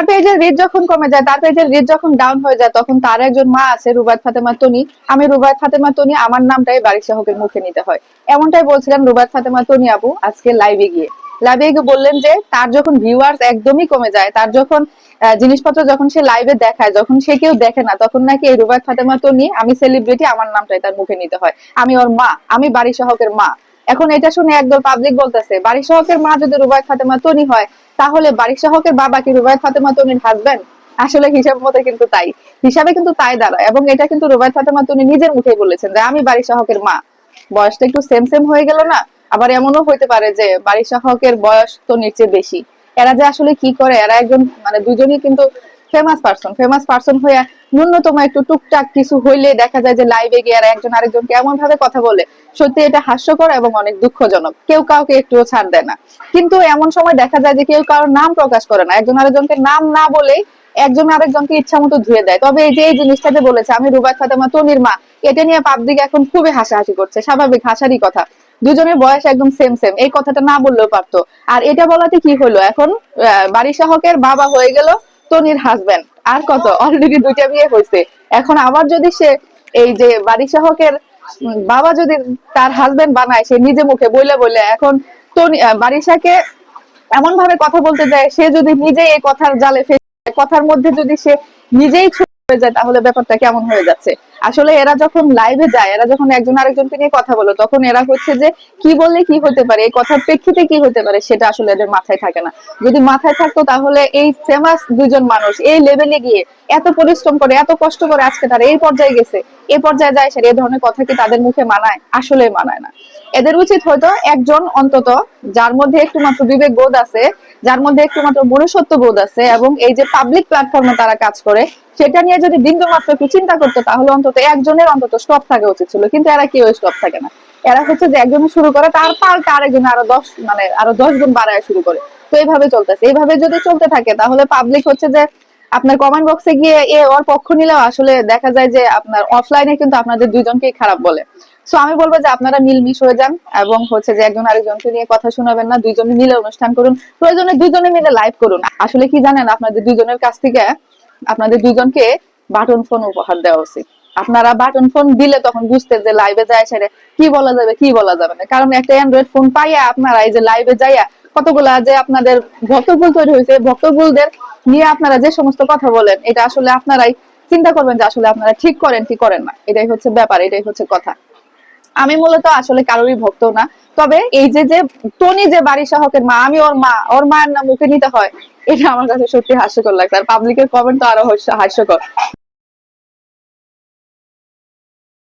তার পেজের রিচ যখন কমে যায়, তার পেজের রিচ যখন ডাউন হয়ে যায়, তখন তার একজন মা আছে রুবায়েত ফাতেমা তনি। আমি রুবায়েত ফাতেমা তনি, আমার নামটাই বারিক শাহকের মুখে নিতে হয়, এমনটাই বলছিলেন রুবায়েত ফাতেমা তনি আপু আজকে লাইভে গিয়ে। লাইভে গিয়ে বললেন যে তার যখন ভিউয়ার্স একদমই কমে যায়, তার যখন জিনিসপত্র যখন সে লাইভে দেখায়, যখন সে কেউ দেখে না, তখন নাকি এই রুবায়েত ফাতেমা তনি, আমি সেলিব্রিটি, আমার নামটাই তার মুখে নিতে হয়, আমি ওর মা, আমি বারিক শাহকের মা। এখন এটা শুনে একদল পাবলিক বলতেছে, বারিক শাহকের মা যদি রুবায়েত ফাতেমা তনি হয়, তাহলে বারিক শাহকের বাবা কি রুবায়েত ফাতেমা তনির হাজবেন্ড? আসলে হিসাব মতে কিন্তু তাই, হিসাবে কিন্তু তাই দাঁড়ায়। এবং এটা কিন্তু রুবায়েত ফাতেমা তনি নিজের মুখেই বলেছেন যে আমি বারিক শাহকের মা। বয়সটা একটু সেম সেম হয়ে গেল না? আবার এমনও হইতে পারে যে বারিক শাহকের বয়স তনির চেয়ে বেশি। এরা যে আসলে কি করে, এরা একজন মানে দুজনই কিন্তু ফেমাস পার্সন হয়ে ন্যূনতম একটু টুকটাক কিছু হইলে দেখা যায় যে লাইভে গিয়ে এরা একজন আরেকজনকে এমন ভাবে কথা বলে, সত্যি এটা হাস্যকর এবং অনেক দুঃখজনক। কেউ কাউকে একটুও ছাড় দেয় না। কিন্তু এমন সময় দেখা যায় যে কেউ কারোর নাম প্রকাশ করে না, একজন আরেকজনকে নাম না বলে একজন আরেকজনকে ইচ্ছা মতো ধুয়ে দেয়। তবে এই যে এই জিনিসটা যে বলেছে আমি রুবায়েত ফাতেমা তনির মা, এটা নিয়ে পাবলিক এখন খুবই হাসাহাসি করছে। স্বাভাবিক, হাসারই কথা, দুজনের বয়স একদম সেম সেম, এই কথাটা না বললেও পারতো। আর এটা বলাতে কি হলো, এখন বারিক শাহকের বাবা হয়ে গেল তনির হাজবেন্ড। আর কত, অলরেডি দুইটা বিয়ে হয়েছে। এখন আবার যদি সে এই যে বারিক শাহকের বাবা যদি তার হাজবেন্ড বানায়, সে নিজে মুখে বইলে বইলে এখন তনি বারিক শাহকে এমন ভাবে কথা বলতে যায়, সে যদি নিজে এই কথার জালে ফেসে যায়, কথার মধ্যে যদি সে নিজেই হয়ে যায়, তাহলে ব্যাপারটা কেমন হয়ে যাচ্ছে। আসলে এরা যখন লাইভে যায়, এরা যখন একজন আরেকজনকে নিয়ে কথা বলে, তখন এরা হচ্ছে যে কি বললে কি হতে পারে, এই কথার প্রেক্ষিতে কি হতে পারে, সেটা আসলে এদের মাথায় থাকে না। যদি মাথায় থাকতো তাহলে এই ফেমাস দুজন মানুষ এই লেভেলে গিয়ে এত পরিশ্রম করে, এত কষ্ট করে আজকে তারা এই পর্যায়ে গেছে, এই পর্যায়ে যায়, সে এই ধরনের কথা কি তাদের মুখে মানায়? আসলে মানায় না। এদের উচিত হয়তো একজন অন্তত, যার মধ্যে একটু মাত্র বিবেক বোধ আছে, যার মধ্যে একটু মাত্র মনুষ্যত্ব বোধ আছে, এবং এই যে পাবলিক প্ল্যাটফর্মে তারা কাজ করে, সেটা নিয়ে যদি বিন্দু মাত্র একটু চিন্তা করতো, তাহলে অন্তত একজনের অন্তত স্টপ থাকা উচিত ছিল। কিন্তু এরা কেউ স্টপ থাকে না। এরা হচ্ছে যে একজনে শুরু করে, তার পাল্টা আরেকজন আরো 10 মানে আরো 10 গুণ বাড়ায় শুরু করে। তো এইভাবে চলতেছে। এইভাবে যদি চলতে থাকে, তাহলে পাবলিক হচ্ছে যে আপনার কমেন্ট বক্সে গিয়ে ওর পক্ষ নিলেও আসলে দেখা যায় যে আপনার অফলাইনে কিন্তু আপনাদের দুইজনকেই খারাপ বলে। সো আমি বলবো যে আপনারা মিলমিশ হয়ে যান, এবং হচ্ছে যে একজন আরেকজনকে নিয়ে কথা শোনাবেন না, দুইজনে মিলে অনুষ্ঠান করুন, প্রয়োজনে দুইজনে মিলে লাইভ করুন। আসলে কি জানেন, আপনাদের দুইজনের কাছ থেকে আপনাদের দুইজনকে বাটন ফোন উপহার দেওয়া উচিত। আপনারা বাটন ফোন দিলে তখন বুঝতে যে লাইভে যায় সেরে কি বলা যাবে কি বলা যাবে না। কারণ একটা অ্যান্ড্রয়েড ফোন পাইয়া আপনারা এই যে লাইভে যাইয়া কতগুলা যে আপনাদের ভক্তকুল তৈরি হয়েছে, ভক্তকুলদের নিয়ে আপনারা যে সমস্ত কথা বলেন, এটা আসলে আপনারাই চিন্তা করবেন যে আসলে আপনারা ঠিক করেন কি করেন না। এটাই হচ্ছে ব্যাপার, এটাই হচ্ছে কথা। আমি মূলত আসলে কারোরই ভক্ত না। তবে এই যে যে টনি যে বারিক শাহকের মা, আমি ওর মা, ওর মায়ের নাম মুখে নিতে হয়, এটা আমার কাছে সত্যি হাস্যকর লাগছে। আর পাবলিকের কমেন্ট তো আরো হাস্যকর।